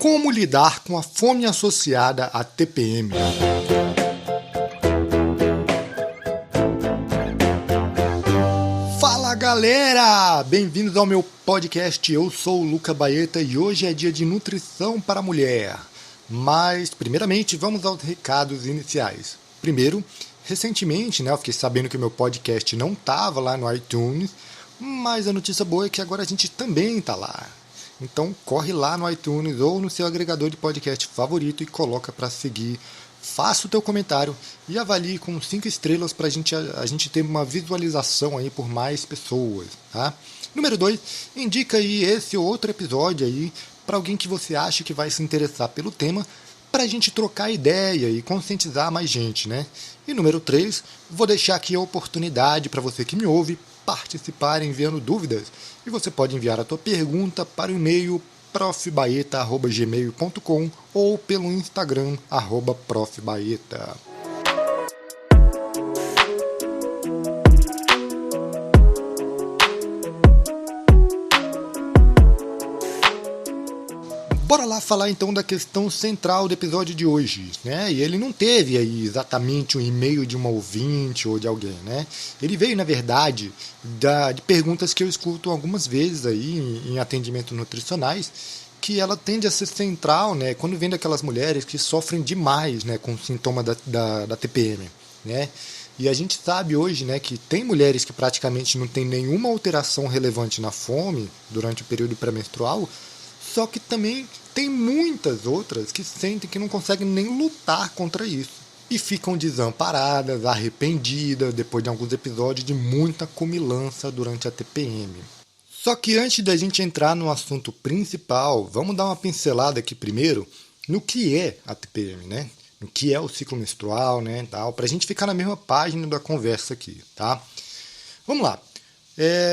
Como lidar com a fome associada à TPM? Fala galera! Bem-vindos ao meu podcast. Eu sou o Luca Baeta e hoje é dia de nutrição para a mulher. Mas, primeiramente, vamos aos recados iniciais. Primeiro, recentemente, eu fiquei sabendo que o meu podcast não estava lá no iTunes, mas a notícia boa é que agora a gente também está lá. Então corre lá no iTunes ou no seu agregador de podcast favorito e coloca para seguir. Faça o teu comentário e avalie com 5 estrelas para a gente ter uma visualização aí por mais pessoas, tá? Número 2, indica aí esse outro episódio aí para alguém que você acha que vai se interessar pelo tema, para a gente trocar ideia e conscientizar mais gente, né? E número 3, vou deixar aqui a oportunidade para você que me ouve participar enviando dúvidas. E você pode enviar a tua pergunta para o e-mail profbaeta@gmail.com ou pelo Instagram @profbaeta. Bora lá falar então da questão central do episódio de hoje, né? E ele não teve aí exatamente um e-mail de uma ouvinte ou de alguém, né? Ele veio, na verdade, de perguntas que eu escuto algumas vezes aí em atendimentos nutricionais, que ela tende a ser central, né? Quando vem daquelas mulheres que sofrem demais, né, com o sintoma da TPM, né? E a gente sabe hoje, né, que tem mulheres que praticamente não tem nenhuma alteração relevante na fome durante o período pré-menstrual, só que também tem muitas outras que sentem que não conseguem nem lutar contra isso. E ficam desamparadas, arrependidas, depois de alguns episódios de muita comilança durante a TPM. Só que antes da gente entrar no assunto principal, vamos dar uma pincelada aqui primeiro no que é a TPM, né? No que é o ciclo menstrual, né? Para a gente ficar na mesma página da conversa aqui, tá? Vamos lá.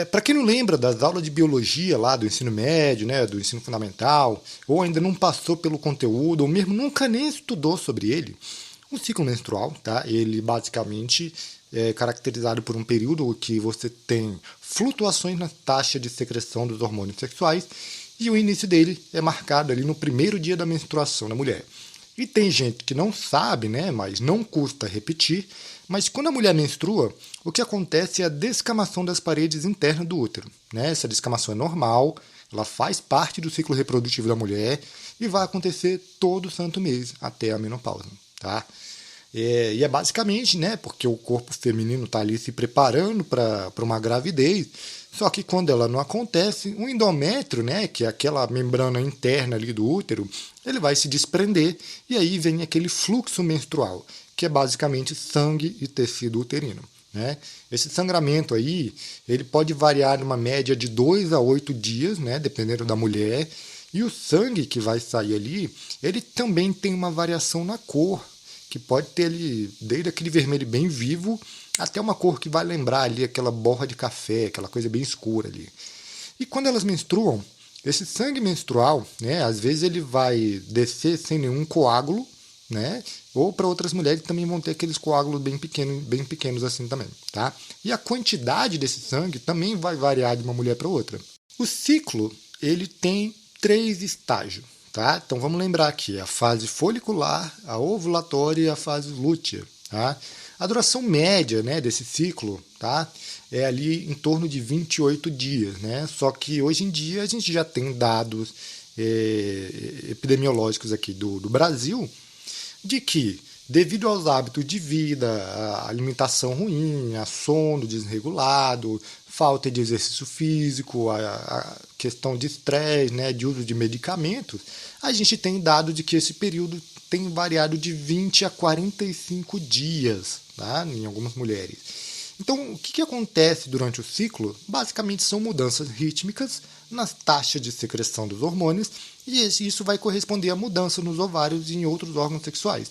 Para quem não lembra das aulas de biologia lá do ensino médio, né, do ensino fundamental, ou ainda não passou pelo conteúdo, ou mesmo nunca nem estudou sobre ele, o ciclo menstrual, tá, ele basicamente é caracterizado por um período que você tem flutuações na taxa de secreção dos hormônios sexuais e o início dele é marcado ali no primeiro dia da menstruação da mulher. E tem gente que não sabe, né, mas não custa repetir, mas quando a mulher menstrua, o que acontece é a descamação das paredes internas do útero, né? Essa descamação é normal, ela faz parte do ciclo reprodutivo da mulher e vai acontecer todo santo mês até a menopausa, tá? E é basicamente, né, porque o corpo feminino está ali se preparando para uma gravidez, só que quando ela não acontece, o endométrio, né, que é aquela membrana interna ali do útero, ele vai se desprender e aí vem aquele fluxo menstrual, que é basicamente sangue e tecido uterino, né? Esse sangramento aí, ele pode variar numa média de 2 a 8 dias, né, dependendo da mulher, e o sangue que vai sair ali, ele também tem uma variação na cor, que pode ter ali, desde aquele vermelho bem vivo, até uma cor que vai lembrar ali aquela borra de café, aquela coisa bem escura ali. E quando elas menstruam, esse sangue menstrual, né, às vezes ele vai descer sem nenhum coágulo, né? Ou para outras mulheres também vão ter aqueles coágulos bem pequenos assim também, tá? E a quantidade desse sangue também vai variar de uma mulher para outra. O ciclo, ele tem 3 estágios, tá? Então vamos lembrar aqui, a fase folicular, a ovulatória e a fase lútea, tá? A duração média, né, desse ciclo, tá, é ali em torno de 28 dias, né? Só que hoje em dia a gente já tem dados epidemiológicos aqui do Brasil, de que, devido aos hábitos de vida, a alimentação ruim, a sono desregulado, falta de exercício físico, a questão de estresse, né, de uso de medicamentos, a gente tem dado de que esse período tem variado de 20 a 45 dias, tá, em algumas mulheres. Então, o que acontece durante o ciclo? Basicamente são mudanças rítmicas nas taxas de secreção dos hormônios e isso vai corresponder a mudança nos ovários e em outros órgãos sexuais.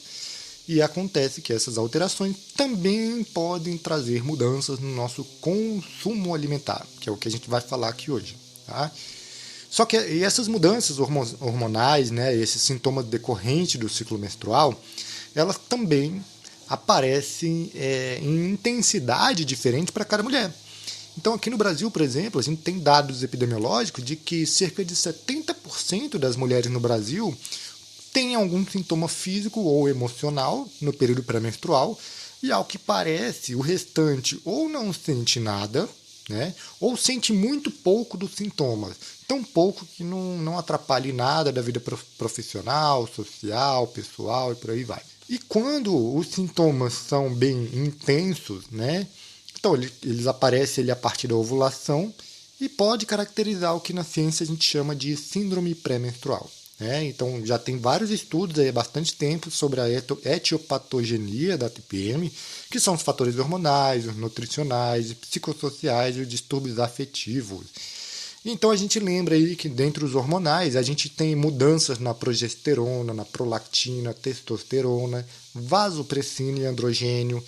E acontece que essas alterações também podem trazer mudanças no nosso consumo alimentar, que é o que a gente vai falar aqui hoje, tá? Só que essas mudanças hormonais, né, esses sintomas decorrentes do ciclo menstrual, elas também aparecem em intensidade diferente para cada mulher. Então, aqui no Brasil, por exemplo, a gente tem dados epidemiológicos de que cerca de 70% das mulheres no Brasil têm algum sintoma físico ou emocional no período pré-menstrual, e ao que parece, o restante ou não sente nada, né, ou sente muito pouco dos sintomas, tão pouco que não atrapalhe nada da vida profissional, social, pessoal e por aí vai. E quando os sintomas são bem intensos, né, então eles aparecem a partir da ovulação e pode caracterizar o que na ciência a gente chama de síndrome pré-menstrual. Então já tem vários estudos há bastante tempo sobre a etiopatogenia da TPM, que são os fatores hormonais, os nutricionais, psicossociais e os distúrbios afetivos. Então a gente lembra aí que dentre os hormonais a gente tem mudanças na progesterona, na prolactina, testosterona, vasopressina e androgênio.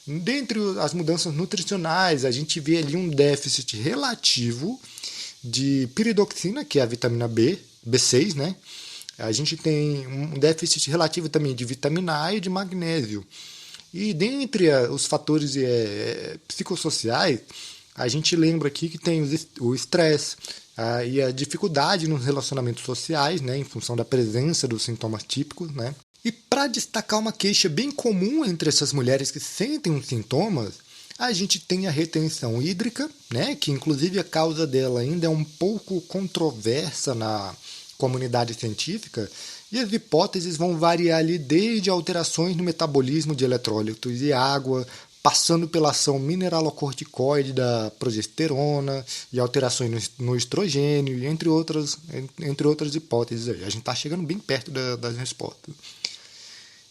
Dentre as mudanças nutricionais a gente vê ali um déficit relativo de piridoxina, que é a vitamina B6, né? A gente tem um déficit relativo também de vitamina A e de magnésio. E dentre os fatores psicossociais, a gente lembra aqui que tem o estresse e a dificuldade nos relacionamentos sociais, né, em função da presença dos sintomas típicos, né? E para destacar uma queixa bem comum entre essas mulheres que sentem os sintomas, a gente tem a retenção hídrica, né, que inclusive a causa dela ainda é um pouco controversa na comunidade científica, e as hipóteses vão variar ali desde alterações no metabolismo de eletrólitos e água, passando pela ação mineralocorticoide da progesterona e alterações no estrogênio, e entre outras hipóteses aí. A gente está chegando bem perto das respostas.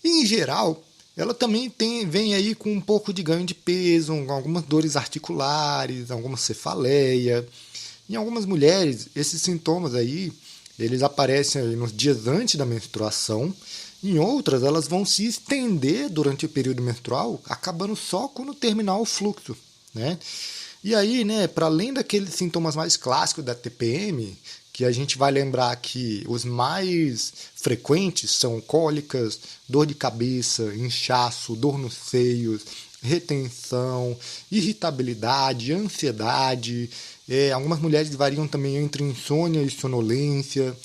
E, em geral, ela também vem aí com um pouco de ganho de peso, algumas dores articulares, alguma cefaleia. Em algumas mulheres, esses sintomas aí, eles aparecem aí nos dias antes da menstruação. Em outras, elas vão se estender durante o período menstrual, acabando só quando terminar o fluxo, né? E aí, né, para além daqueles sintomas mais clássicos da TPM, que a gente vai lembrar que os mais frequentes são cólicas, dor de cabeça, inchaço, dor nos seios, retenção, irritabilidade, ansiedade. Algumas mulheres variam também entre insônia e sonolência,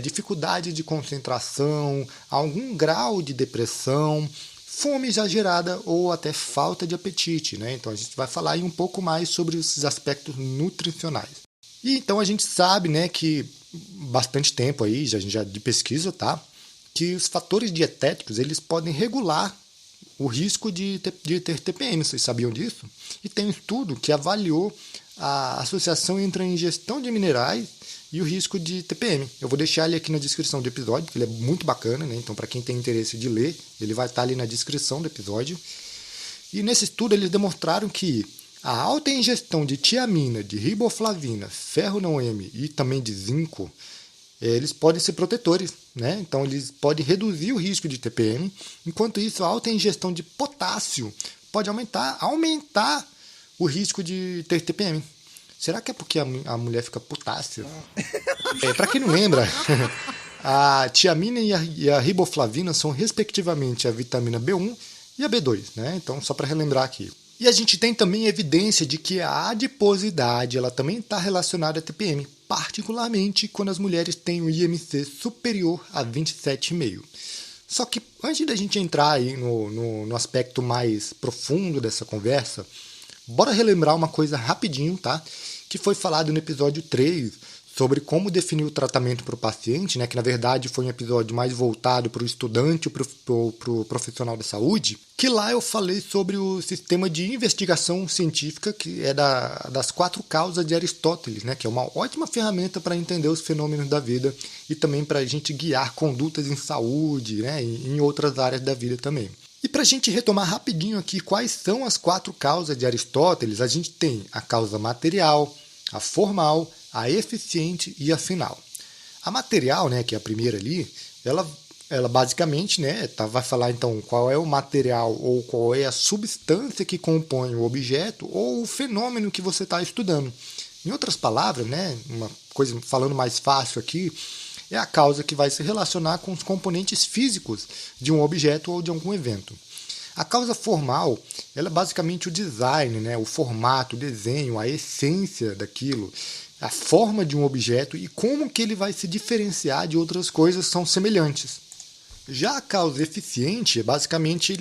dificuldade de concentração, algum grau de depressão, fome exagerada ou até falta de apetite, né? Então a gente vai falar aí um pouco mais sobre esses aspectos nutricionais. E então a gente sabe, né, que bastante tempo aí, já de pesquisa, tá? Que os fatores dietéticos, eles podem regular o risco de ter TPM, vocês sabiam disso? E tem um estudo que avaliou a associação entre a ingestão de minerais e o risco de TPM. Eu vou deixar ele aqui na descrição do episódio, porque ele é muito bacana, né? Então, para quem tem interesse de ler, ele vai estar ali na descrição do episódio. E nesse estudo eles demonstraram que a alta ingestão de tiamina, de riboflavina, ferro não M e também de zinco, eles podem ser protetores, né? Então eles podem reduzir o risco de TPM. Enquanto isso, a alta ingestão de potássio pode aumentar o risco de ter TPM. Será que é porque a mulher fica potássio? Para quem não lembra, a tiamina e a riboflavina são respectivamente a vitamina B1 e a B2, né? Então, só para relembrar aqui. E a gente tem também evidência de que a adiposidade ela também está relacionada à TPM, particularmente quando as mulheres têm o IMC superior a 27,5. Só que antes da gente entrar aí no aspecto mais profundo dessa conversa, bora relembrar uma coisa rapidinho, tá? Que foi falado no episódio 3 sobre como definir o tratamento para o paciente, né? Que na verdade foi um episódio mais voltado para o estudante ou para o profissional da saúde, que lá eu falei sobre o sistema de investigação científica, que é das 4 causas de Aristóteles, né? Que é uma ótima ferramenta para entender os fenômenos da vida e também para a gente guiar condutas em saúde, né? E em outras áreas da vida também. E para a gente retomar rapidinho aqui quais são as 4 causas de Aristóteles, a gente tem a causa material, a formal, a eficiente e a final. A material, né, que é a primeira ali, ela basicamente, né, vai falar então qual é o material ou qual é a substância que compõe o objeto ou o fenômeno que você está estudando. Em outras palavras, né, uma coisa falando mais fácil aqui, é a causa que vai se relacionar com os componentes físicos de um objeto ou de algum evento. A causa formal, ela é basicamente o design, né? O formato, o desenho, a essência daquilo, a forma de um objeto e como que ele vai se diferenciar de outras coisas que são semelhantes. Já a causa eficiente, basicamente,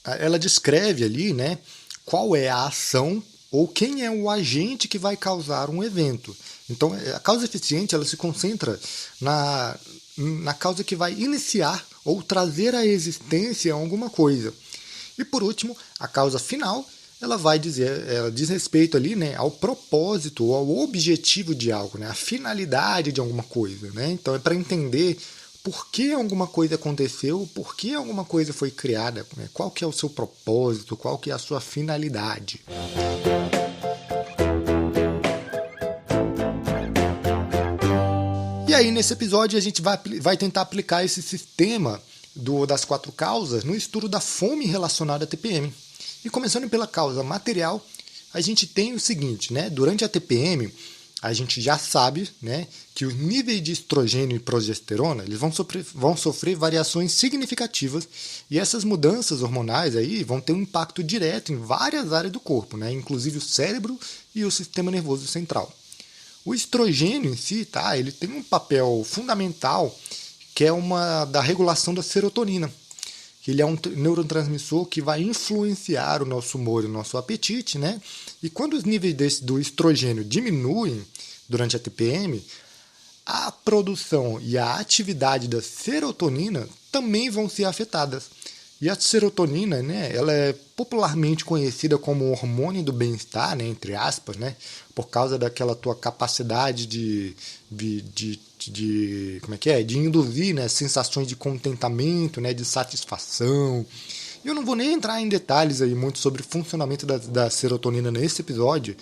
ela descreve ali, né, qual é a ação ou quem é o agente que vai causar um evento. Então, a causa eficiente ela se concentra na causa que vai iniciar ou trazer à existência alguma coisa. E por último, a causa final, ela diz respeito ali, né, ao propósito ou ao objetivo de algo, né, a finalidade de alguma coisa, né? Então é para entender por que alguma coisa aconteceu, por que alguma coisa foi criada, né? Qual que é o seu propósito, qual que é a sua finalidade. E aí, nesse episódio, a gente vai tentar aplicar esse sistema das 4 causas no estudo da fome relacionada à TPM. E começando pela causa material, a gente tem o seguinte, né? Durante a TPM, a gente já sabe, né, que os níveis de estrogênio e progesterona eles vão sofrer variações significativas e essas mudanças hormonais aí vão ter um impacto direto em várias áreas do corpo, né, inclusive o cérebro e o sistema nervoso central. O estrogênio em si, tá, ele tem um papel fundamental que é da regulação da serotonina. Ele é um neurotransmissor que vai influenciar o nosso humor e o nosso apetite, né? E quando os níveis do estrogênio diminuem durante a TPM, a produção e a atividade da serotonina também vão ser afetadas. E a serotonina, né, ela é popularmente conhecida como o hormônio do bem-estar, né, entre aspas, né, por causa daquela tua capacidade de induzir, né, sensações de contentamento, né, de satisfação. Eu não vou nem entrar em detalhes aí muito sobre o funcionamento da serotonina nesse episódio,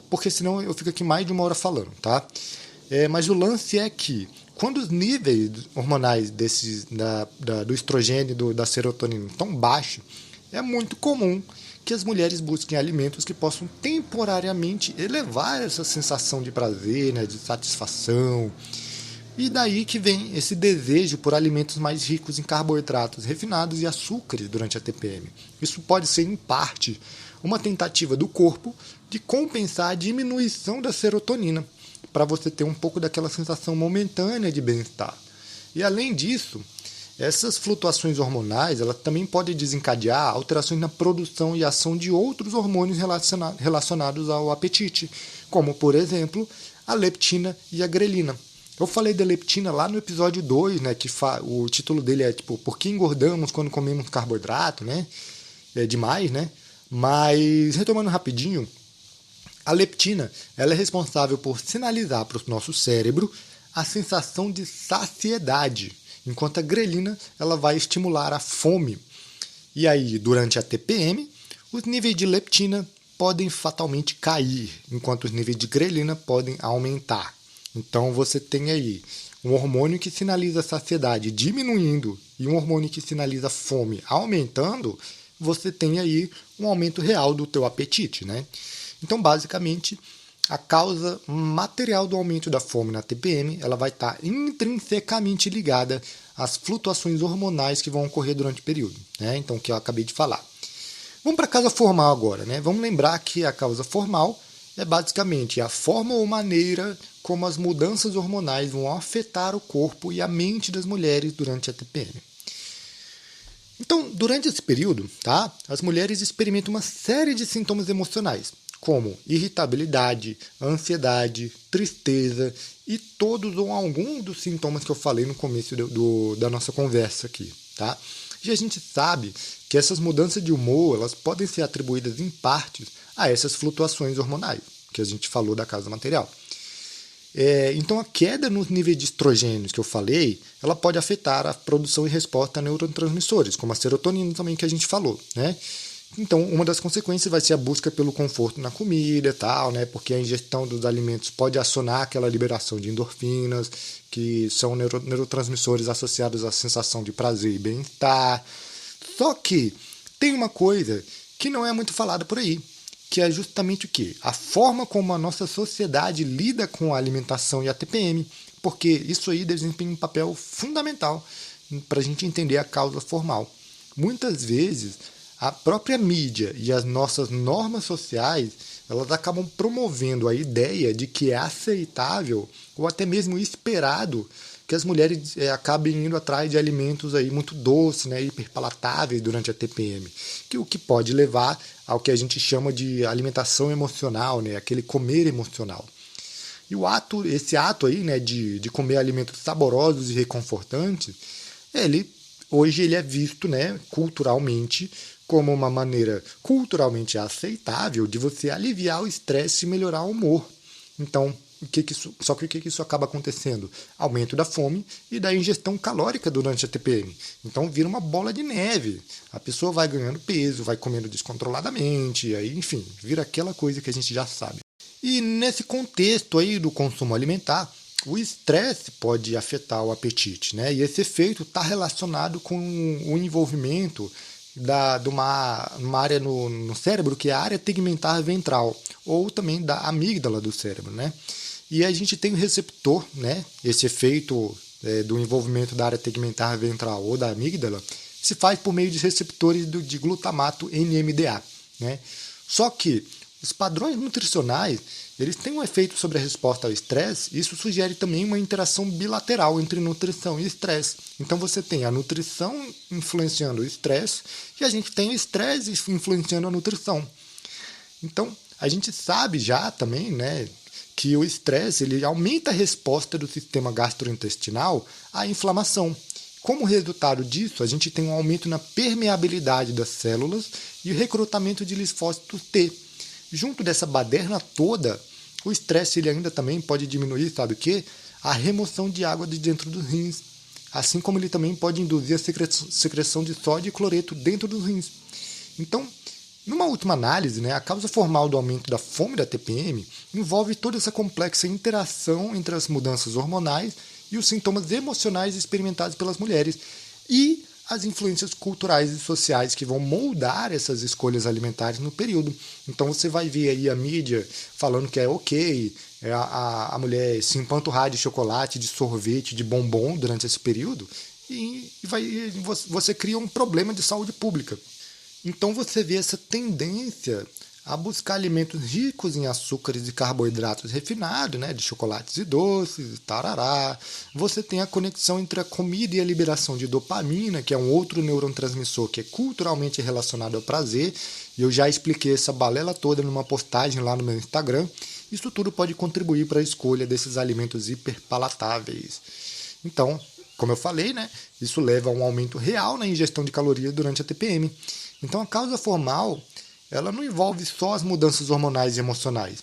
porque senão eu fico aqui mais de 1 hora falando, tá? Mas o lance é que quando os níveis hormonais do estrogênio e da serotonina estão baixos, é muito comum que as mulheres busquem alimentos que possam temporariamente elevar essa sensação de prazer, né, de satisfação. E daí que vem esse desejo por alimentos mais ricos em carboidratos refinados e açúcares durante a TPM. Isso pode ser, em parte, uma tentativa do corpo de compensar a diminuição da serotonina, para você ter um pouco daquela sensação momentânea de bem-estar. E além disso, essas flutuações hormonais elas também podem desencadear alterações na produção e ação de outros hormônios relacionados ao apetite, como, por exemplo, a leptina e a grelina. Eu falei da leptina lá no episódio 2, né, que o título dele é tipo, por que engordamos quando comemos carboidrato, né? É demais, né? Mas, retomando rapidinho, a leptina ela é responsável por sinalizar para o nosso cérebro a sensação de saciedade, enquanto a grelina ela vai estimular a fome. E aí, durante a TPM, os níveis de leptina podem fatalmente cair, enquanto os níveis de grelina podem aumentar. Então você tem aí um hormônio que sinaliza saciedade diminuindo e um hormônio que sinaliza fome aumentando, você tem aí um aumento real do teu apetite, né? Então, basicamente, a causa material do aumento da fome na TPM ela vai estar intrinsecamente ligada às flutuações hormonais que vão ocorrer durante o período, né? Então, que eu acabei de falar. Vamos para a causa formal agora, né? Vamos lembrar que a causa formal é basicamente a forma ou maneira como as mudanças hormonais vão afetar o corpo e a mente das mulheres durante a TPM. Então, durante esse período, tá, as mulheres experimentam uma série de sintomas emocionais, como irritabilidade, ansiedade, tristeza e todos ou algum dos sintomas que eu falei no começo da nossa conversa aqui, tá? E a gente sabe que essas mudanças de humor elas podem ser atribuídas em partes a essas flutuações hormonais, que a gente falou da causa material. Então a queda nos níveis de estrogênios que eu falei, ela pode afetar a produção e resposta a neurotransmissores, como a serotonina também que a gente falou, né? Então, uma das consequências vai ser a busca pelo conforto na comida e tal, né? Porque a ingestão dos alimentos pode acionar aquela liberação de endorfinas, que são neurotransmissores associados à sensação de prazer e bem-estar. Só que tem uma coisa que não é muito falada por aí, que é justamente o quê? A forma como a nossa sociedade lida com a alimentação e a TPM, porque isso aí desempenha um papel fundamental para a gente entender a causa formal. muitas vezes a própria mídia e as nossas normas sociais, elas acabam promovendo a ideia de que é aceitável ou até mesmo esperado que as mulheres acabem indo atrás de alimentos aí muito doces, né, hiperpalatáveis durante a TPM, o que pode levar ao que a gente chama de alimentação emocional, né, aquele comer emocional. E esse ato aí, né, de comer alimentos saborosos e reconfortantes, hoje ele é visto, né, culturalmente como uma maneira culturalmente aceitável de você aliviar o estresse e melhorar o humor. Então, o que isso acaba acontecendo? Aumento da fome e da ingestão calórica durante a TPM. Então vira uma bola de neve. A pessoa vai ganhando peso, vai comendo descontroladamente, aí, enfim, vira aquela coisa que a gente já sabe. E nesse contexto aí do consumo alimentar, o estresse pode afetar o apetite, né? E esse efeito está relacionado com o envolvimento de uma área no cérebro, que é a área tegmentar ventral, ou também da amígdala do cérebro, né? E a gente tem o receptor, né? Esse efeito do envolvimento da área tegmentar ventral ou da amígdala se faz por meio de receptores de glutamato NMDA, né? Só que os padrões nutricionais, eles têm um efeito sobre a resposta ao estresse, e isso sugere também uma interação bilateral entre nutrição e estresse. Então você tem a nutrição influenciando o estresse, e a gente tem o estresse influenciando a nutrição. Então, a gente sabe já também, né, que o estresse ele aumenta a resposta do sistema gastrointestinal à inflamação. Como resultado disso, a gente tem um aumento na permeabilidade das células e o recrutamento de linfócitos T. Junto dessa baderna toda, o estresse ele ainda também pode diminuir, sabe o quê? A remoção de água de dentro dos rins. Assim como ele também pode induzir a secreção de sódio e cloreto dentro dos rins. Então, numa última análise, né, a causa formal do aumento da fome da TPM envolve toda essa complexa interação entre as mudanças hormonais e os sintomas emocionais experimentados pelas mulheres e as influências culturais e sociais que vão moldar essas escolhas alimentares no período. Então você vai ver aí a mídia falando que é ok a mulher se empanturrar de chocolate, de sorvete, de bombom durante esse período e você cria um problema de saúde pública. Então você vê essa tendência a buscar alimentos ricos em açúcares e carboidratos refinados, né, de chocolates e doces, tarará. Você tem a conexão entre a comida e a liberação de dopamina, que é um outro neurotransmissor que é culturalmente relacionado ao prazer. E eu já expliquei essa balela toda numa postagem lá no meu Instagram. Isso tudo pode contribuir para a escolha desses alimentos hiperpalatáveis. Então, como eu falei, né, isso leva a um aumento real na ingestão de calorias durante a TPM. Então, a causa formal ela não envolve só as mudanças hormonais e emocionais.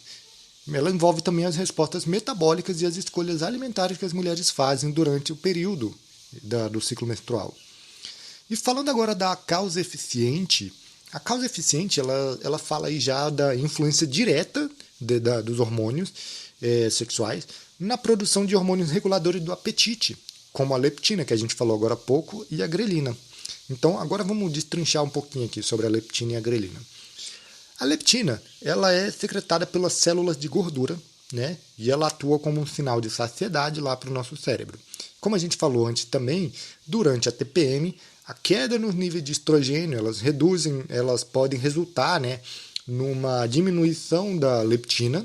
Ela envolve também as respostas metabólicas e as escolhas alimentares que as mulheres fazem durante o período do ciclo menstrual. E falando agora da causa eficiente, a causa eficiente ela fala aí já da influência direta dos hormônios sexuais na produção de hormônios reguladores do apetite, como a leptina, que a gente falou agora há pouco, e a grelina. Então, agora vamos destrinchar um pouquinho aqui sobre a leptina e a grelina. A leptina ela é secretada pelas células de gordura, né? E ela atua como um sinal de saciedade lá para o nosso cérebro. Como a gente falou antes também, durante a TPM, a queda nos níveis de estrogênio, elas podem resultar, né, numa diminuição da leptina,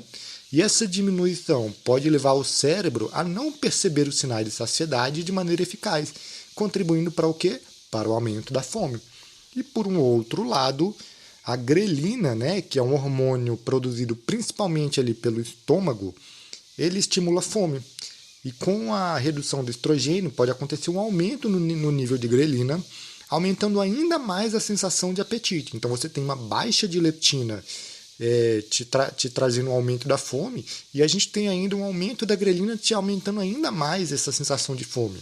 e essa diminuição pode levar o cérebro a não perceber os sinais de saciedade de maneira eficaz, contribuindo para o quê? Para o aumento da fome. E por um outro lado, a grelina, né, que é um hormônio produzido principalmente ali pelo estômago, ele estimula a fome. E com a redução do estrogênio pode acontecer um aumento no nível de grelina, aumentando ainda mais a sensação de apetite. Então você tem uma baixa de leptina te trazendo um aumento da fome, e a gente tem ainda um aumento da grelina te aumentando ainda mais essa sensação de fome,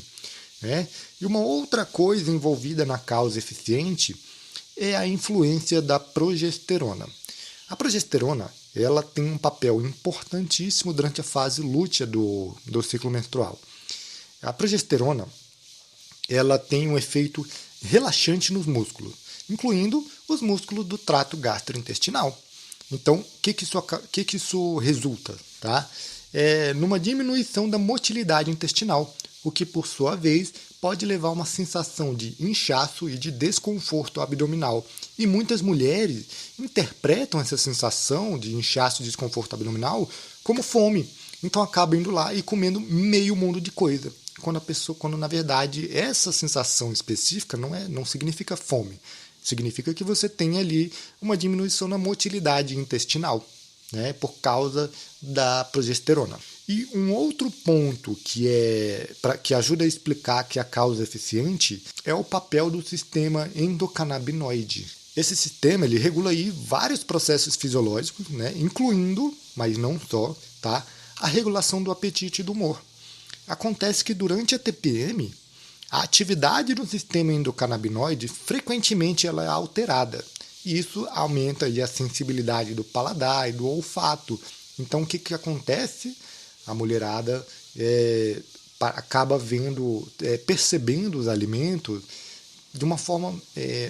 né? E uma outra coisa envolvida na causa eficiente é a influência da progesterona. A progesterona ela tem um papel importantíssimo durante a fase lútea do ciclo menstrual. A progesterona ela tem um efeito relaxante nos músculos, incluindo os músculos do trato gastrointestinal. Então, o que isso resulta? Tá? Numa diminuição da motilidade intestinal, o que por sua vez pode levar a uma sensação de inchaço e de desconforto abdominal. E muitas mulheres interpretam essa sensação de inchaço e desconforto abdominal como fome. Então acabam indo lá e comendo meio mundo de coisa. Quando na verdade essa sensação específica não significa fome. Significa que você tem ali uma diminuição na motilidade intestinal, né, por causa da progesterona. E um outro ponto que ajuda a explicar que a causa é eficiente é o papel do sistema endocannabinoide. Esse sistema ele regula aí vários processos fisiológicos, né, incluindo, mas não só, tá, a regulação do apetite e do humor. Acontece que durante a TPM, a atividade do sistema endocannabinoide frequentemente ela é alterada. E isso aumenta aí a sensibilidade do paladar e do olfato. Então o que acontece? A mulherada acaba percebendo os alimentos de uma forma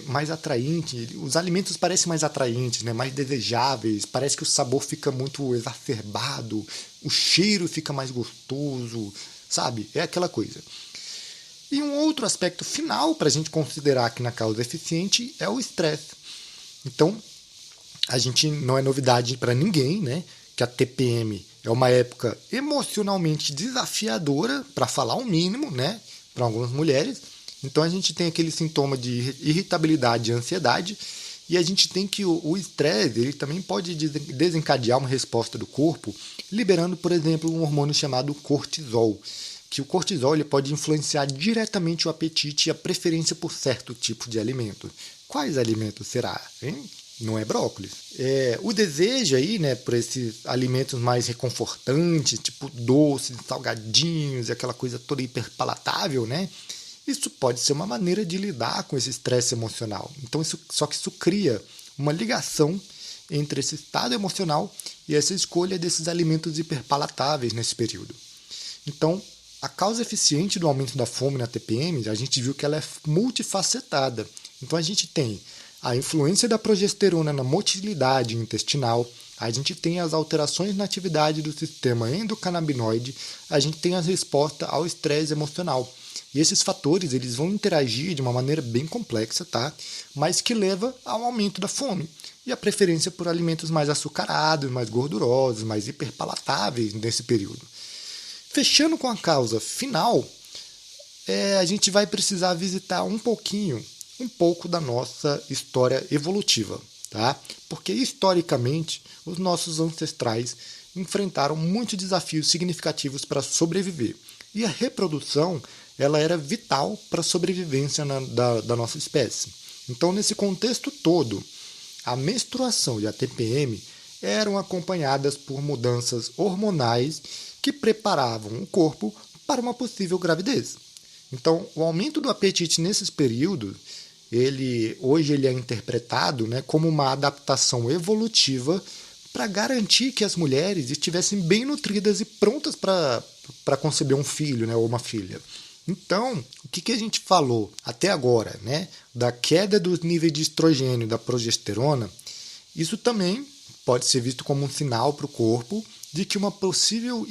mais atraente. Os alimentos parecem mais atraentes, né? Mais desejáveis. Parece que o sabor fica muito exacerbado, o cheiro fica mais gostoso, sabe? É aquela coisa. E um outro aspecto final para a gente considerar aqui na causa eficiente é o estresse. Então, a gente não é novidade para ninguém, né, que a TPM é uma época emocionalmente desafiadora, para falar o mínimo, né, para algumas mulheres. Então, a gente tem aquele sintoma de irritabilidade e ansiedade, e a gente tem que o estresse ele também pode desencadear uma resposta do corpo, liberando, por exemplo, um hormônio chamado cortisol, que o cortisol ele pode influenciar diretamente o apetite e a preferência por certo tipo de alimento. Quais alimentos será? Hein? Não é brócolis. O desejo aí, né, por esses alimentos mais reconfortantes, tipo doces, salgadinhos, aquela coisa toda hiperpalatável, né? Isso pode ser uma maneira de lidar com esse estresse emocional. Então, só que isso cria uma ligação entre esse estado emocional e essa escolha desses alimentos hiperpalatáveis nesse período. Então, a causa eficiente do aumento da fome na TPM, a gente viu que ela é multifacetada. Então a gente tem a influência da progesterona na motilidade intestinal, a gente tem as alterações na atividade do sistema endocannabinoide, a gente tem a resposta ao estresse emocional. E esses fatores eles vão interagir de uma maneira bem complexa, tá? Mas que leva ao aumento da fome e a preferência por alimentos mais açucarados, mais gordurosos, mais hiperpalatáveis nesse período. Fechando com a causa final, a gente vai precisar visitar um pouco da nossa história evolutiva, tá? Porque historicamente os nossos ancestrais enfrentaram muitos desafios significativos para sobreviver. E a reprodução ela era vital para a sobrevivência da nossa espécie. Então, nesse contexto todo, a menstruação e a TPM eram acompanhadas por mudanças hormonais que preparavam o corpo para uma possível gravidez. Então, o aumento do apetite nesses períodos, hoje ele é interpretado, né, como uma adaptação evolutiva para garantir que as mulheres estivessem bem nutridas e prontas para conceber um filho, né, ou uma filha. Então, o que a gente falou até agora, né, da queda dos níveis de estrogênio e da progesterona, isso também pode ser visto como um sinal para o corpo de que uma possível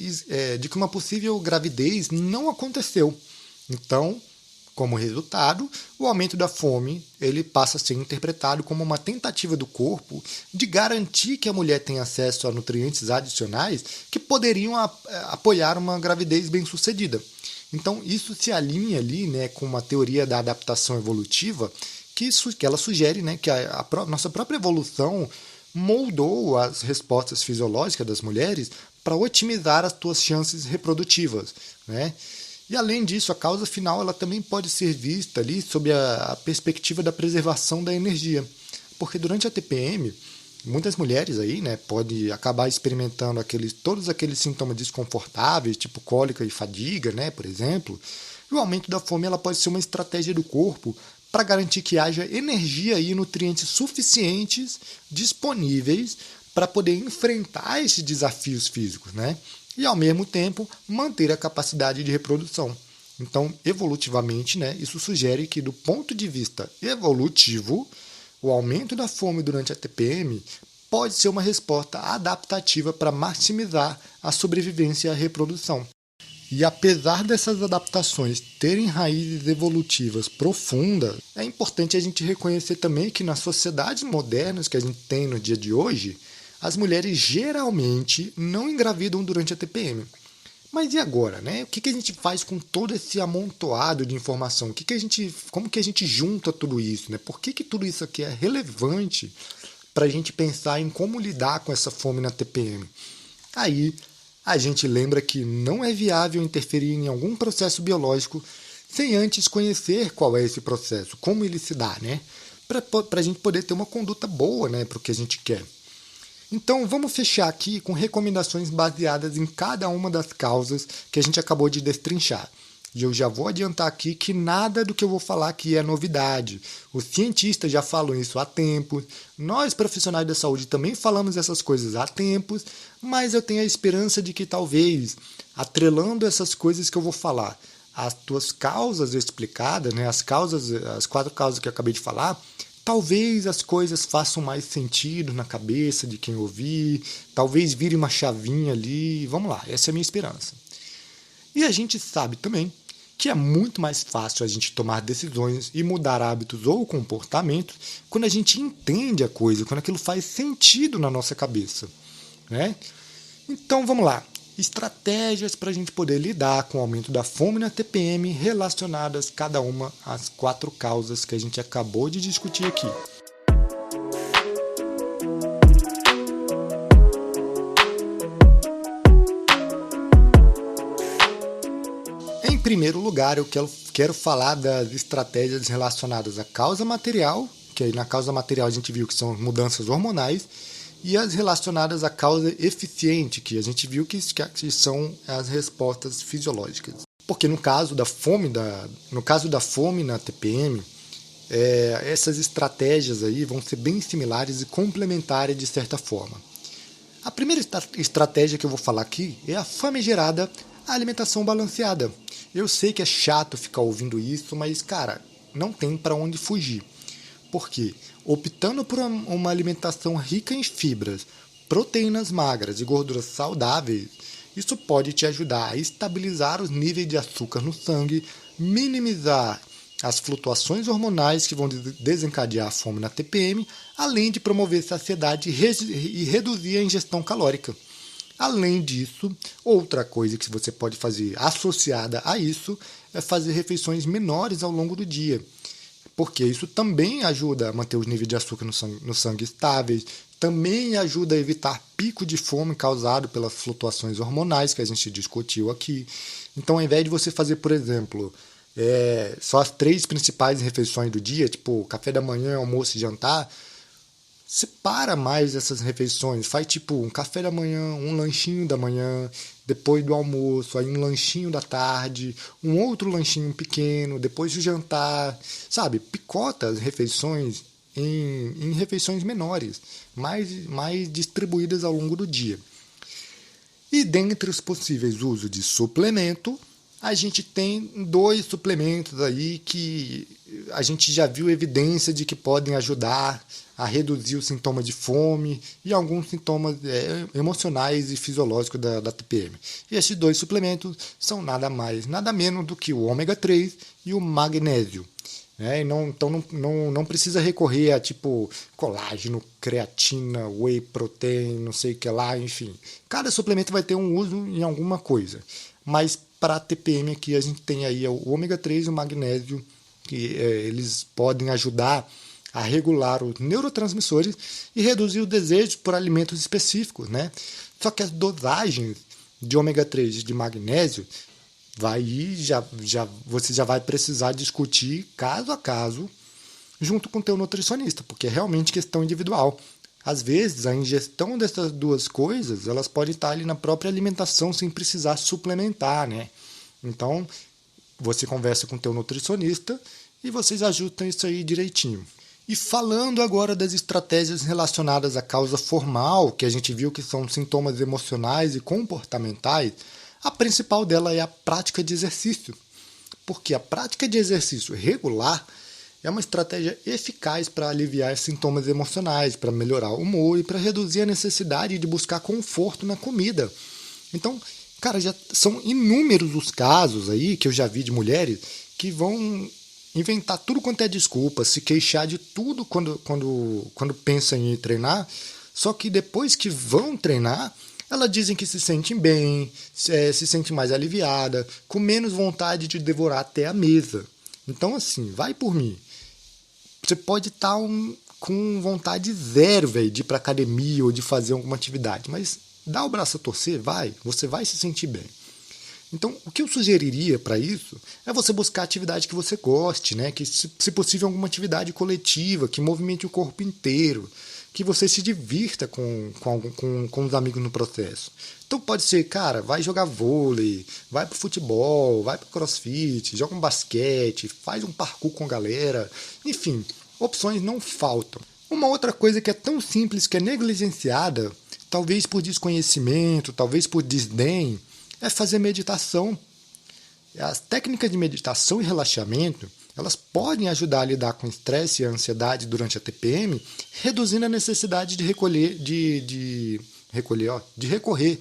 gravidez não aconteceu. Então, como resultado, o aumento da fome ele passa a ser interpretado como uma tentativa do corpo de garantir que a mulher tenha acesso a nutrientes adicionais que poderiam apoiar uma gravidez bem-sucedida. Então, isso se alinha ali, né, com uma teoria da adaptação evolutiva que ela sugere, né, que a nossa própria evolução moldou as respostas fisiológicas das mulheres para otimizar as suas chances reprodutivas, né? E além disso, a causa final ela também pode ser vista ali sob a perspectiva da preservação da energia, porque durante a TPM muitas mulheres aí, né, podem acabar experimentando todos aqueles sintomas desconfortáveis, tipo cólica e fadiga, né, por exemplo. E o aumento da fome ela pode ser uma estratégia do corpo para garantir que haja energia e nutrientes suficientes disponíveis para poder enfrentar esses desafios físicos, né? E ao mesmo tempo manter a capacidade de reprodução. Então, evolutivamente, né, isso sugere que do ponto de vista evolutivo, o aumento da fome durante a TPM pode ser uma resposta adaptativa para maximizar a sobrevivência e a reprodução. E apesar dessas adaptações terem raízes evolutivas profundas, é importante a gente reconhecer também que nas sociedades modernas que a gente tem no dia de hoje, as mulheres geralmente não engravidam durante a TPM. Mas e agora, né? O que a gente faz com todo esse amontoado de informação? Como que a gente junta tudo isso, né? Por que tudo isso aqui é relevante para a gente pensar em como lidar com essa fome na TPM? Aí a gente lembra que não é viável interferir em algum processo biológico sem antes conhecer qual é esse processo, como ele se dá, né? Para a gente poder ter uma conduta boa, né, para o que a gente quer. Então vamos fechar aqui com recomendações baseadas em cada uma das causas que a gente acabou de destrinchar. E eu já vou adiantar aqui que nada do que eu vou falar aqui é novidade. Os cientistas já falam isso há tempos, nós profissionais da saúde também falamos essas coisas há tempos, mas eu tenho a esperança de que talvez, atrelando essas coisas que eu vou falar, as tuas causas explicadas, né, as 4 causas que eu acabei de falar, talvez as coisas façam mais sentido na cabeça de quem ouvir, talvez vire uma chavinha ali, vamos lá, essa é a minha esperança. E a gente sabe também que é muito mais fácil a gente tomar decisões e mudar hábitos ou comportamentos quando a gente entende a coisa, quando aquilo faz sentido na nossa cabeça, né? Então vamos lá, estratégias para a gente poder lidar com o aumento da fome na TPM relacionadas cada uma às 4 causas que a gente acabou de discutir aqui. Em primeiro lugar, eu quero falar das estratégias relacionadas à causa material, que aí na causa material a gente viu que são mudanças hormonais, e as relacionadas à causa eficiente, que a gente viu que são as respostas fisiológicas. Porque no caso da fome na TPM, essas estratégias aí vão ser bem similares e complementares de certa forma. A primeira estratégia que eu vou falar aqui é a famigerada alimentação balanceada. Eu sei que é chato ficar ouvindo isso, mas, cara, não tem para onde fugir. Por quê? Optando por uma alimentação rica em fibras, proteínas magras e gorduras saudáveis, isso pode te ajudar a estabilizar os níveis de açúcar no sangue, minimizar as flutuações hormonais que vão desencadear a fome na TPM, além de promover saciedade e reduzir a ingestão calórica. Além disso, outra coisa que você pode fazer associada a isso é fazer refeições menores ao longo do dia, porque isso também ajuda a manter os níveis de açúcar no sangue estáveis, também ajuda a evitar pico de fome causado pelas flutuações hormonais que a gente discutiu aqui. Então, ao invés de você fazer, por exemplo, só as 3 principais refeições do dia, tipo café da manhã, almoço e jantar, separa mais essas refeições, faz tipo um café da manhã, um lanchinho da manhã, depois do almoço, aí um lanchinho da tarde, um outro lanchinho pequeno, depois do jantar, sabe? Picota as refeições em refeições menores, mais distribuídas ao longo do dia. E dentre os possíveis usos de suplemento, a gente tem 2 suplementos aí que a gente já viu evidência de que podem ajudar a reduzir o sintoma de fome e alguns sintomas emocionais e fisiológicos da TPM. E esses 2 suplementos são nada mais, nada menos do que o ômega 3 e o magnésio. Então não precisa recorrer a tipo colágeno, creatina, whey protein, não sei o que lá, enfim. Cada suplemento vai ter um uso em alguma coisa. Mas para a TPM aqui a gente tem aí o ômega 3 e o magnésio, que eles podem ajudar a regular os neurotransmissores e reduzir o desejo por alimentos específicos, né? Só que as dosagens de ômega 3 e de magnésio você já vai precisar discutir caso a caso junto com o teu nutricionista, porque é realmente questão individual. Às vezes, a ingestão dessas 2 coisas, elas podem estar ali na própria alimentação sem precisar suplementar, né? Então, você conversa com o teu nutricionista e vocês ajustam isso aí direitinho. E falando agora das estratégias relacionadas à causa formal, que a gente viu que são sintomas emocionais e comportamentais, a principal dela é a prática de exercício. Porque a prática de exercício regular é uma estratégia eficaz para aliviar sintomas emocionais, para melhorar o humor e para reduzir a necessidade de buscar conforto na comida. Então, Cara, já são inúmeros os casos aí que eu já vi de mulheres que vão inventar tudo quanto é desculpa, se queixar de tudo quando pensam em ir treinar, só que depois que vão treinar, elas dizem que se sentem bem, se sentem mais aliviada, com menos vontade de devorar até a mesa. Então, assim, vai por mim. Você pode estar com vontade zero, velho, de ir pra academia ou de fazer alguma atividade, mas dá o braço a torcer, vai, você vai se sentir bem. Então, o que eu sugeriria para isso é você buscar atividade que você goste, né? Que, se possível, alguma atividade coletiva, que movimente o corpo inteiro, que você se divirta com os amigos no processo. Então, pode ser, cara, vai jogar vôlei, vai pro futebol, vai pro crossfit, joga um basquete, faz um parkour com a galera. Enfim, opções não faltam. Uma outra coisa que é tão simples que é negligenciada, talvez por desconhecimento, talvez por desdém, é fazer meditação. As técnicas de meditação e relaxamento, elas podem ajudar a lidar com estresse e ansiedade durante a TPM, reduzindo a necessidade de recorrer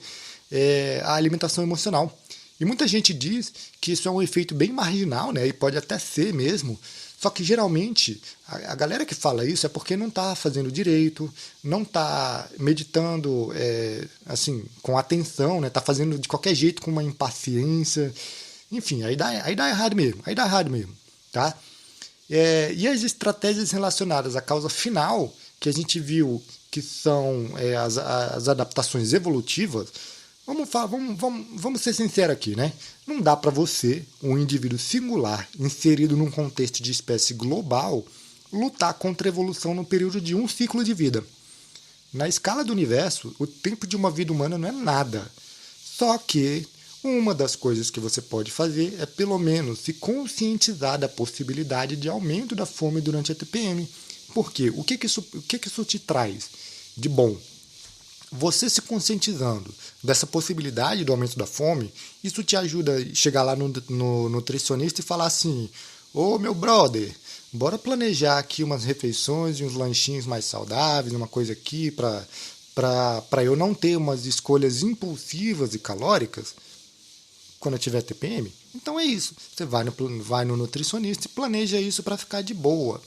à alimentação emocional. E muita gente diz que isso é um efeito bem marginal, né? E pode até ser mesmo. Só que geralmente a galera que fala isso é porque não está fazendo direito, não está meditando assim, com atenção, né? Está fazendo de qualquer jeito com uma impaciência. Enfim, aí dá errado mesmo, tá? E as estratégias relacionadas à causa final, que a gente viu que são as adaptações evolutivas, vamos ser sinceros aqui, né? Não dá para você, um indivíduo singular, inserido num contexto de espécie global, lutar contra a evolução no período de um ciclo de vida. Na escala do universo, o tempo de uma vida humana não é nada. Só que uma das coisas que você pode fazer é, pelo menos, se conscientizar da possibilidade de aumento da fome durante a TPM. Por quê? O que isso te traz de bom? Você se conscientizando dessa possibilidade do aumento da fome, isso te ajuda a chegar lá no nutricionista e falar assim: ô meu brother, bora planejar aqui umas refeições e uns lanchinhos mais saudáveis, uma coisa aqui para eu não ter umas escolhas impulsivas e calóricas quando eu tiver TPM. Então é isso, você vai no nutricionista e planeja isso para ficar de boa.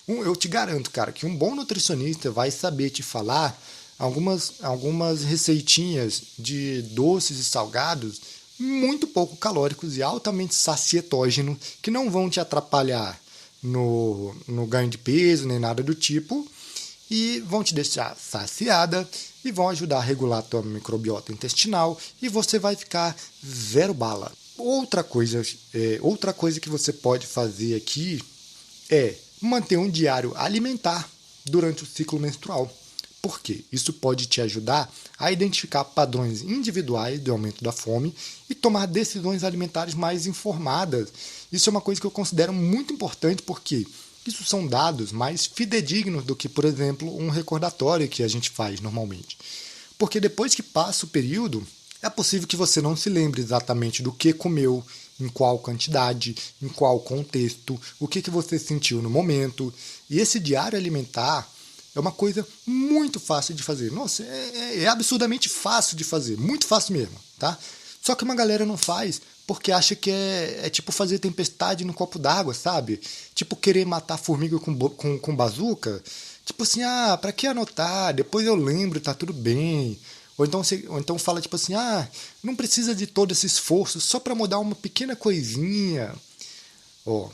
Eu te garanto, cara, que um bom nutricionista vai saber te falar algumas receitinhas de doces e salgados muito pouco calóricos e altamente sacietógenos que não vão te atrapalhar no ganho de peso nem nada do tipo e vão te deixar saciada e vão ajudar a regular a tua microbiota intestinal e você vai ficar zero bala. Outra coisa que você pode fazer aqui é manter um diário alimentar durante o ciclo menstrual. Por quê? Isso pode te ajudar a identificar padrões individuais de aumento da fome e tomar decisões alimentares mais informadas. Isso é uma coisa que eu considero muito importante porque isso são dados mais fidedignos do que, por exemplo, um recordatório que a gente faz normalmente. Porque depois que passa o período, é possível que você não se lembre exatamente do que comeu, em qual quantidade, em qual contexto, o que você sentiu no momento. E esse diário alimentar é uma coisa muito fácil de fazer. Nossa, é absurdamente fácil de fazer. Muito fácil mesmo, tá? Só que uma galera não faz porque acha que é tipo fazer tempestade no copo d'água, sabe? Tipo querer matar formiga com bazuca. Tipo assim, pra que anotar? Depois eu lembro, tá tudo bem. Ou então fala tipo assim, não precisa de todo esse esforço só para mudar uma pequena coisinha.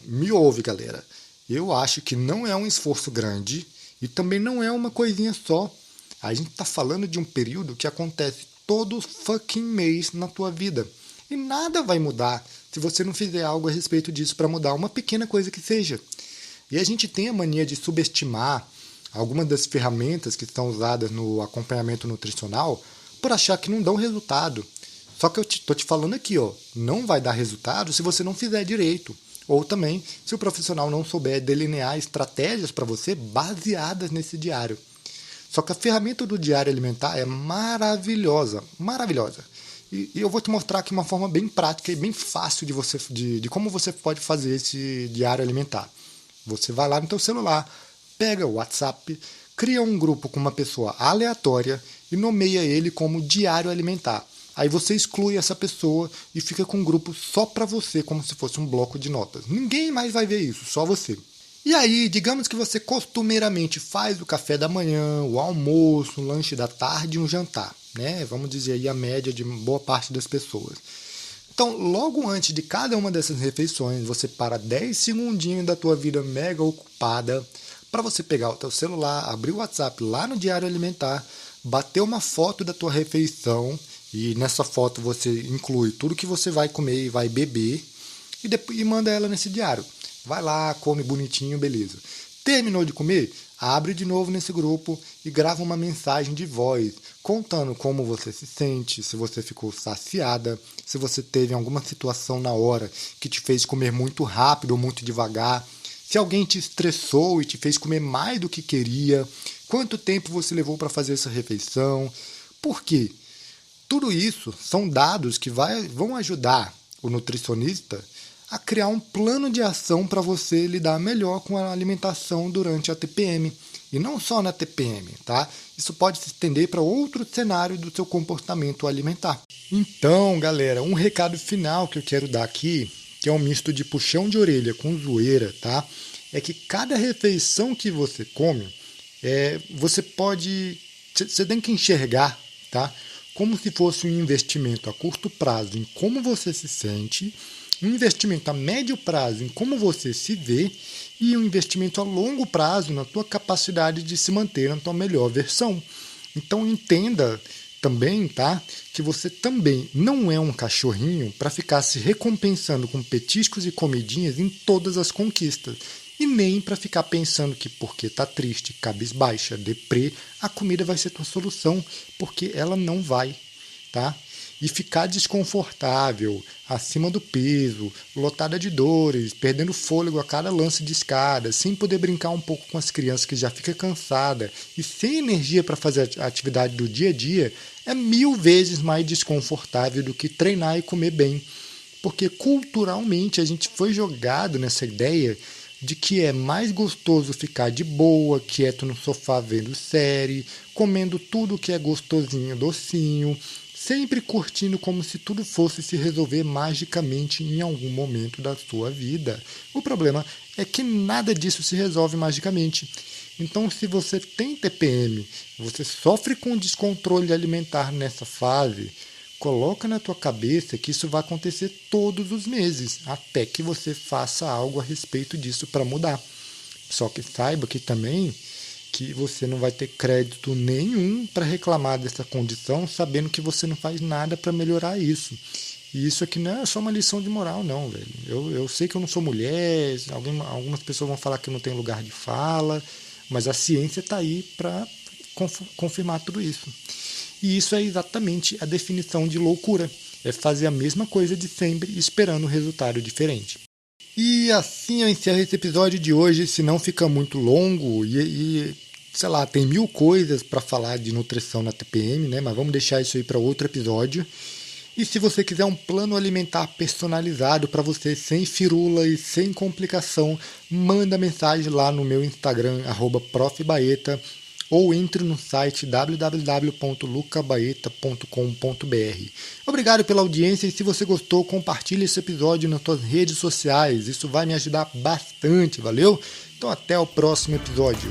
Me ouve, galera. Eu acho que não é um esforço grande e também não é uma coisinha só. A gente tá falando de um período que acontece todo fucking mês na tua vida. E nada vai mudar se você não fizer algo a respeito disso para mudar uma pequena coisa que seja. E a gente tem a mania de subestimar algumas das ferramentas que são usadas no acompanhamento nutricional por achar que não dão resultado. Só que eu tô te falando aqui, não vai dar resultado se você não fizer direito. Ou também se o profissional não souber delinear estratégias para você baseadas nesse diário. Só que a ferramenta do diário alimentar é maravilhosa, maravilhosa. E eu vou te mostrar aqui uma forma bem prática e bem fácil de como você pode fazer esse diário alimentar. Você vai lá no teu celular, pega o WhatsApp, cria um grupo com uma pessoa aleatória e nomeia ele como diário alimentar. Aí você exclui essa pessoa e fica com um grupo só para você, como se fosse um bloco de notas. Ninguém mais vai ver isso, só você. E aí, digamos que você costumeiramente faz o café da manhã, o almoço, o lanche da tarde e um jantar, né? Vamos dizer aí a média de boa parte das pessoas. Então, logo antes de cada uma dessas refeições, você para 10 segundinhos da tua vida mega ocupada para você pegar o teu celular, abrir o WhatsApp lá no Diário Alimentar, bater uma foto da tua refeição e nessa foto você inclui tudo que você vai comer e vai beber e manda ela nesse diário. Vai lá, come bonitinho, beleza. Terminou de comer? Abre de novo nesse grupo e grava uma mensagem de voz, contando como você se sente, se você ficou saciada, se você teve alguma situação na hora que te fez comer muito rápido ou muito devagar, se alguém te estressou e te fez comer mais do que queria, quanto tempo você levou para fazer essa refeição. Por quê? Tudo isso são dados que vão ajudar o nutricionista a criar um plano de ação para você lidar melhor com a alimentação durante a TPM. E não só na TPM, tá? Isso pode se estender para outro cenário do seu comportamento alimentar. Então, galera, um recado final que eu quero dar aqui, que é um misto de puxão de orelha com zoeira, tá? É que cada refeição que você come, você tem que enxergar, tá? Como se fosse um investimento a curto prazo em como você se sente, um investimento a médio prazo em como você se vê e um investimento a longo prazo na tua capacidade de se manter na tua melhor versão. Então entenda também, tá, que você também não é um cachorrinho para ficar se recompensando com petiscos e comidinhas em todas as conquistas. E nem para ficar pensando que porque tá triste, cabisbaixa, deprê, a comida vai ser tua solução, porque ela não vai, tá? E ficar desconfortável, acima do peso, lotada de dores, perdendo fôlego a cada lance de escada, sem poder brincar um pouco com as crianças que já fica cansada e sem energia para fazer a atividade do dia a dia, é 1000 vezes mais desconfortável do que treinar e comer bem. Porque culturalmente a gente foi jogado nessa ideia de que é mais gostoso ficar de boa, quieto no sofá vendo série, comendo tudo que é gostosinho, docinho, sempre curtindo como se tudo fosse se resolver magicamente em algum momento da sua vida. O problema é que nada disso se resolve magicamente. Então, se você tem TPM, você sofre com descontrole alimentar nessa fase, coloca na tua cabeça que isso vai acontecer todos os meses, até que você faça algo a respeito disso para mudar. Só que saiba que também que você não vai ter crédito nenhum para reclamar dessa condição, sabendo que você não faz nada para melhorar isso. E isso aqui não é só uma lição de moral, não, velho. Eu sei que eu não sou mulher, algumas pessoas vão falar que eu não tenho lugar de fala, mas a ciência está aí para confirmar tudo isso. E isso é exatamente a definição de loucura. É fazer a mesma coisa de sempre, esperando um resultado diferente. E assim eu encerro esse episódio de hoje, se não fica muito longo sei lá, tem 1000 coisas para falar de nutrição na TPM, né? Mas vamos deixar isso aí para outro episódio. E se você quiser um plano alimentar personalizado para você, sem firula e sem complicação, manda mensagem lá no meu Instagram, @profbaeta, ou entre no site www.lucabaeta.com.br. Obrigado pela audiência e se você gostou, compartilhe esse episódio nas suas redes sociais. Isso vai me ajudar bastante, valeu? Então até o próximo episódio.